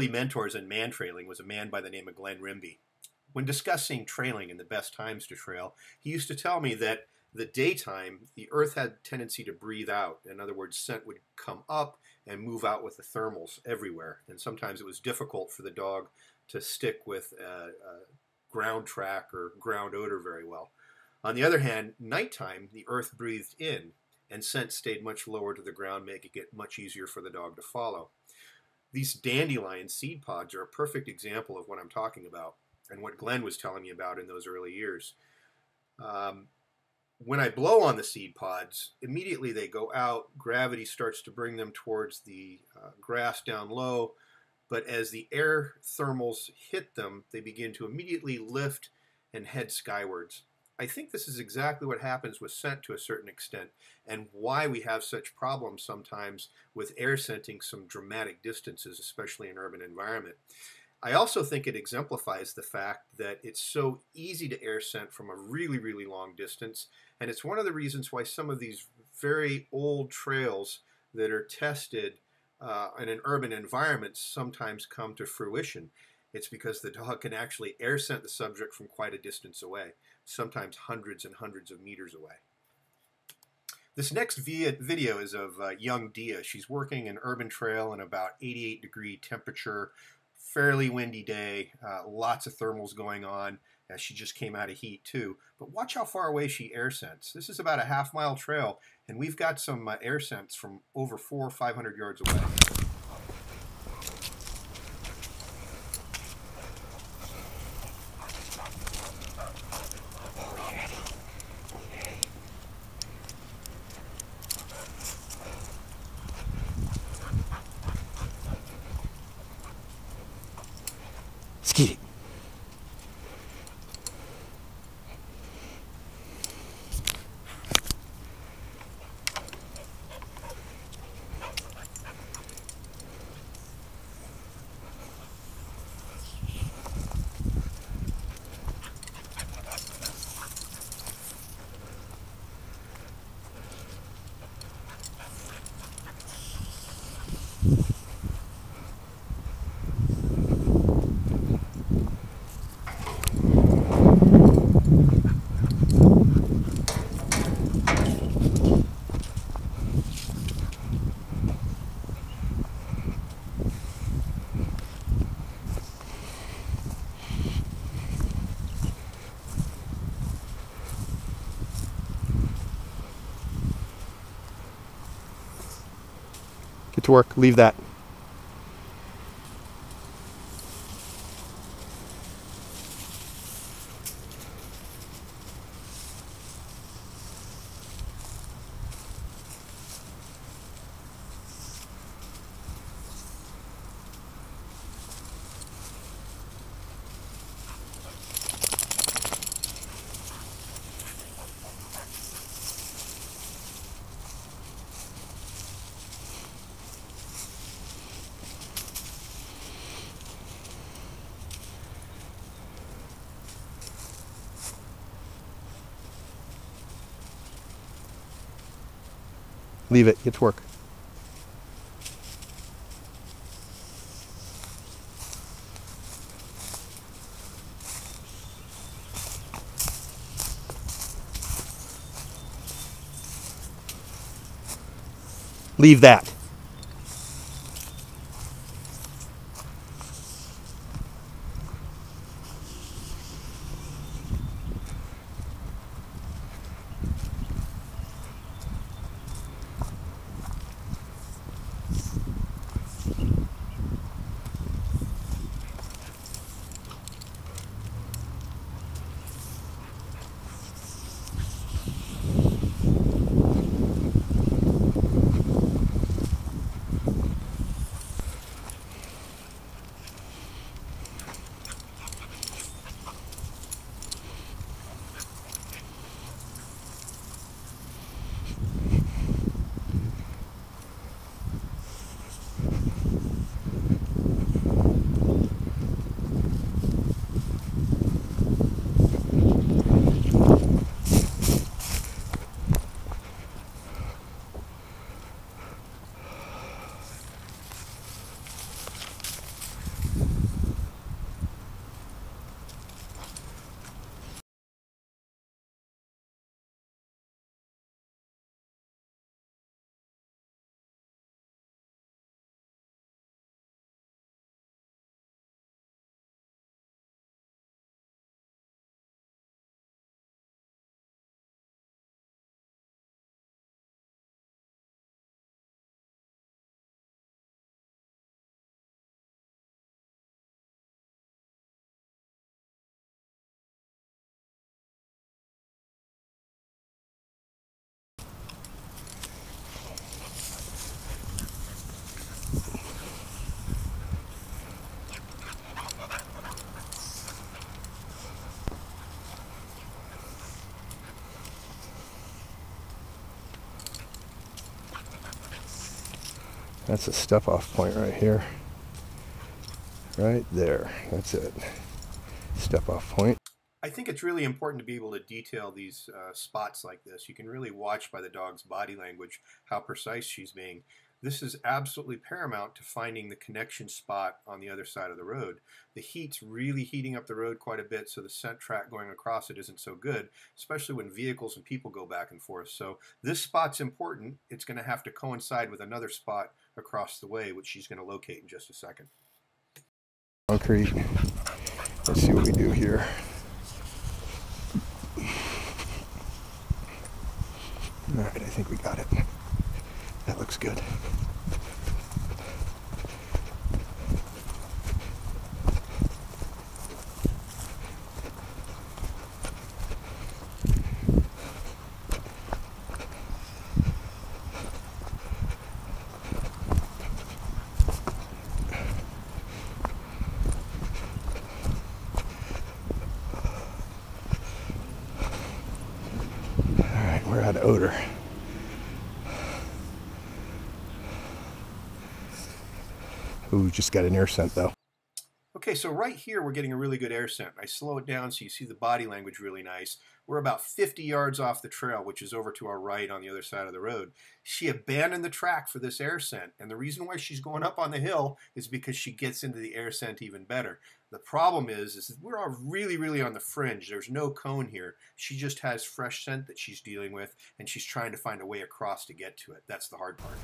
early mentors in man trailing was a man by the name of Glenn Rimby. When discussing trailing and the best times to trail, he used to tell me that the daytime, the earth had a tendency to breathe out. In other words, scent would come up and move out with the thermals everywhere. And sometimes it was difficult for the dog to stick with a ground track or ground odor very well. On the other hand, nighttime, the earth breathed in and scent stayed much lower to the ground, making it much easier for the dog to follow. These dandelion seed pods are a perfect example of what I'm talking about and what Glenn was telling me about in those early years. When I blow on the seed pods, immediately they go out. Gravity starts to bring them towards the grass down low. But as the air thermals hit them, they begin to immediately lift and head skywards. I think this is exactly what happens with scent to a certain extent, and why we have such problems sometimes with air scenting some dramatic distances, especially in urban environment. I also think it exemplifies the fact that it's so easy to air scent from a really, really long distance, and it's one of the reasons why some of these very old trails that are tested in an urban environment sometimes come to fruition. It's because the dog can actually air scent the subject from quite a distance away, sometimes hundreds and hundreds of meters away. This next video is of young Dia. She's working an urban trail in about 88-degree temperature, fairly windy day, lots of thermals going on, as she just came out of heat too. But watch how far away she air scents. This is about a half-mile trail, and we've got some air scents from over 400 or 500 yards away. Ski. Get to work. Leave that. Leave it. Get to work. Leave that. That's a step off point right here. Right there. That's it. Step off point. I think it's really important to be able to detail these spots like this. You can really watch by the dog's body language how precise she's being. This is absolutely paramount to finding the connection spot on the other side of the road. The heat's really heating up the road quite a bit, so the scent track going across it isn't so good, especially when vehicles and people go back and forth. So this spot's important. It's going to have to coincide with another spot across the way, which she's going to locate in just a second. Concrete. Let's see what we do here. All right, I think we got it. That looks good. All right, we're out of odor. Ooh, just got an air scent though. Okay, so right here we're getting a really good air scent. I slow it down so you see the body language really nice. We're about 50 yards off the trail, which is over to our right on the other side of the road. She abandoned the track for this air scent, and the reason why she's going up on the hill is because she gets into the air scent even better. The problem is we're all really on the fringe. There's no cone here. She just has fresh scent that she's dealing with, and she's trying to find a way across to get to it. That's the hard part.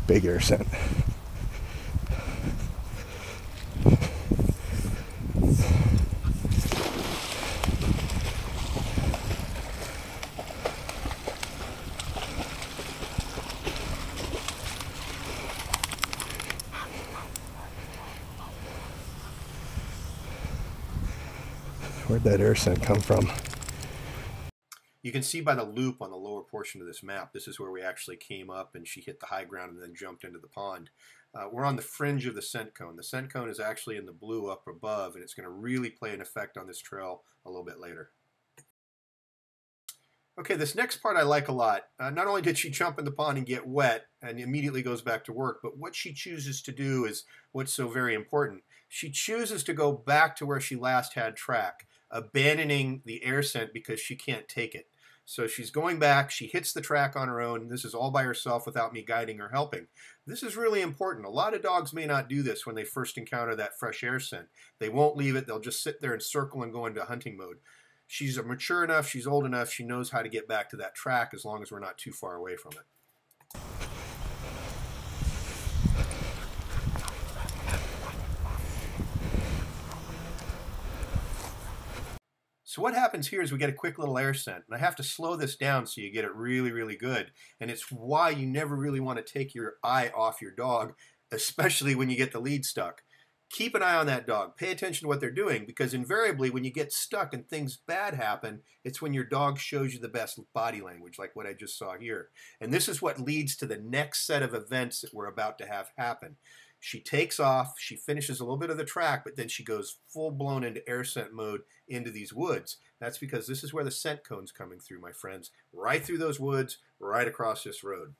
Big air scent. Where'd that air scent come from? You can see by the loop on the lower portion of this map, this is where we actually came up and she hit the high ground and then jumped into the pond. We're on the fringe of the scent cone. The scent cone is actually in the blue up above, and it's going to really play an effect on this trail a little bit later. Okay, this next part I like a lot. Not only did she jump in the pond and get wet and immediately goes back to work, but what she chooses to do is what's so very important. She chooses to go back to where she last had track, abandoning the air scent because she can't take it. So she's going back, she hits the track on her own. This is all by herself without me guiding or helping. This is really important. A lot of dogs may not do this when they first encounter that fresh air scent. They won't leave it. They'll just sit there and circle and go into hunting mode. She's mature enough, she's old enough, she knows how to get back to that track as long as we're not too far away from it. So what happens here is we get a quick little air scent, and I have to slow this down so you get it really good. And it's why you never really want to take your eye off your dog, especially when you get the lead stuck. Keep an eye on that dog. Pay attention to what they're doing, because invariably when you get stuck and things bad happen, it's when your dog shows you the best body language, like what I just saw here. And this is what leads to the next set of events that we're about to have happen. She takes off, she finishes a little bit of the track, but then she goes full-blown into air scent mode into these woods. That's because this is where the scent cone's coming through, my friends. Right through those woods, right across this road.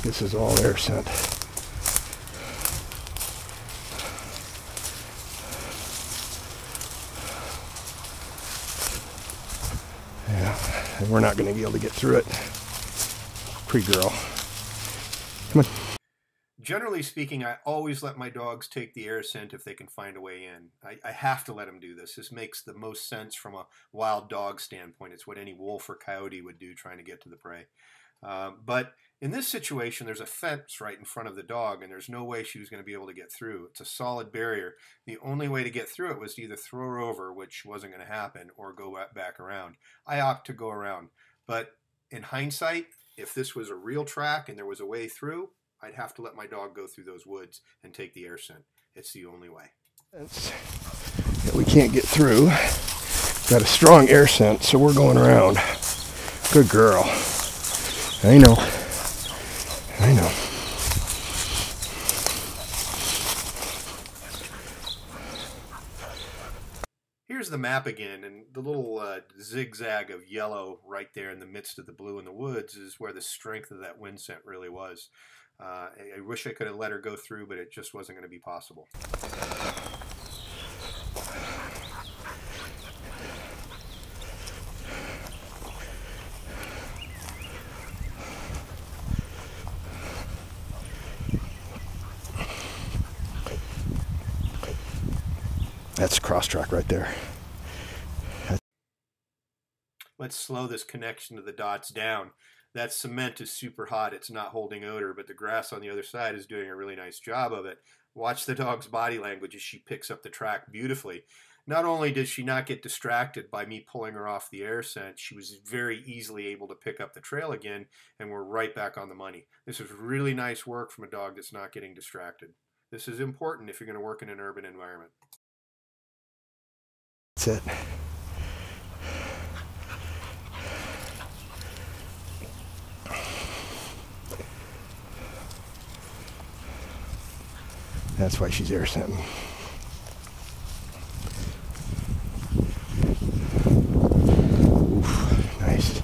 This is all air scent. Yeah, and we're not going to be able to get through it. Pretty girl. Come on. Generally speaking, I always let my dogs take the air scent if they can find a way in. I have to let them do this. This makes the most sense from a wild dog standpoint. It's what any wolf or coyote would do trying to get to the prey. But in this situation, there's a fence right in front of the dog, and there's no way she was going to be able to get through. It's a solid barrier. The only way to get through it was to either throw her over, which wasn't going to happen, or go back around. I opt to go around. But in hindsight, if this was a real track and there was a way through, I'd have to let my dog go through those woods and take the air scent. It's the only way. Yeah, we can't get through. Got a strong air scent, so we're going around. Good girl. I know. I know. Here's the map again, and the little zigzag of yellow right there in the midst of the blue in the woods is where the strength of that wind scent really was. I wish I could have let her go through, but it just wasn't going to be possible. That's cross track right there. Let's slow this connection to the dots down. That cement is super hot. It's not holding odor, but the grass on the other side is doing a really nice job of it. Watch the dog's body language as she picks up the track beautifully. Not only did she not get distracted by me pulling her off the air scent, she was very easily able to pick up the trail again, and we're right back on the money. This is really nice work from a dog that's not getting distracted. This is important if you're going to work in an urban environment. That's it. That's why she's air scenting. Oof, nice.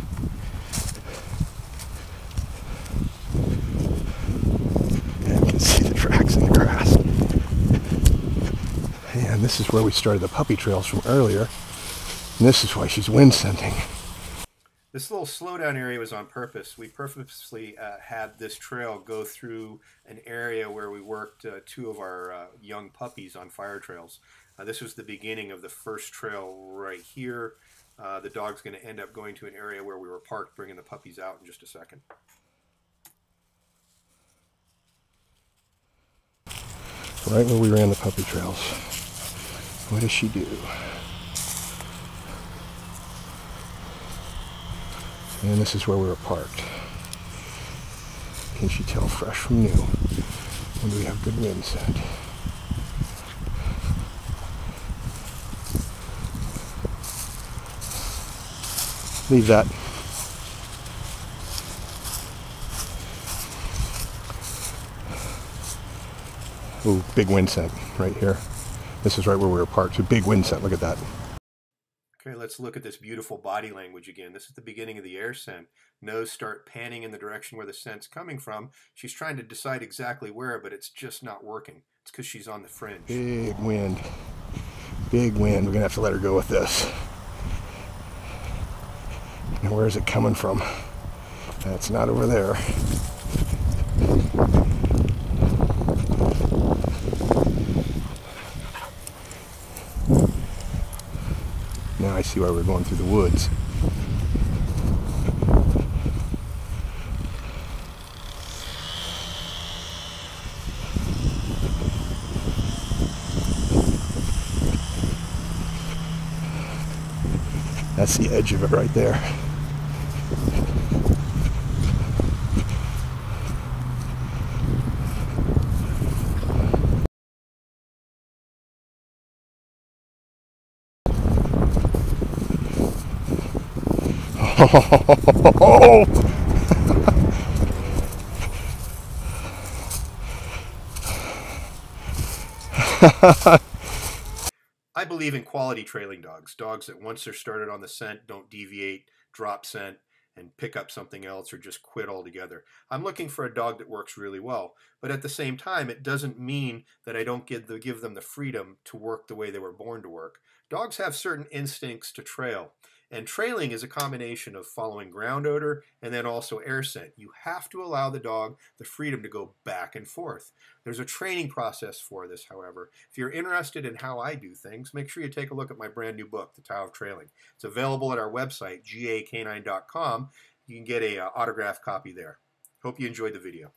And you can see the tracks in the grass. And this is where we started the puppy trails from earlier. And this is why she's wind scenting. This little slowdown area was on purpose. We purposely had this trail go through an area where we worked two of our young puppies on fire trails. This was the beginning of the first trail right here. The dog's going to end up going to an area where we were parked, bringing the puppies out in just a second. Right where we ran the puppy trails. What does she do? And this is where we were parked. Can she tell fresh from new? When do we have good wind scent? Leave that. Ooh, big wind scent right here. This is right where we were parked. So big wind scent. Look at that. Okay, let's look at this beautiful body language again. This is the beginning of the air scent. Nose start panning in the direction where the scent's coming from. She's trying to decide exactly where, but it's just not working. It's because she's on the fringe. Big wind. Big wind. We're going to have to let her go with this. Now, where is it coming from? That's not over there. Now I see why we're going through the woods. That's the edge of it right there. I believe in quality trailing dogs. Dogs that once they're started on the scent don't deviate, drop scent, and pick up something else or just quit altogether. I'm looking for a dog that works really well, but at the same time, it doesn't mean that I don't give them the freedom to work the way they were born to work. Dogs have certain instincts to trail, And trailing is a combination of following ground odor and then also air scent. You have to allow the dog the freedom to go back and forth. There's a training process for this, however. If you're interested in how I do things, make sure you take a look at my brand new book, The Tao of Trailing. It's available at our website, gacanine.com. You can get a autographed copy there. Hope you enjoyed the video.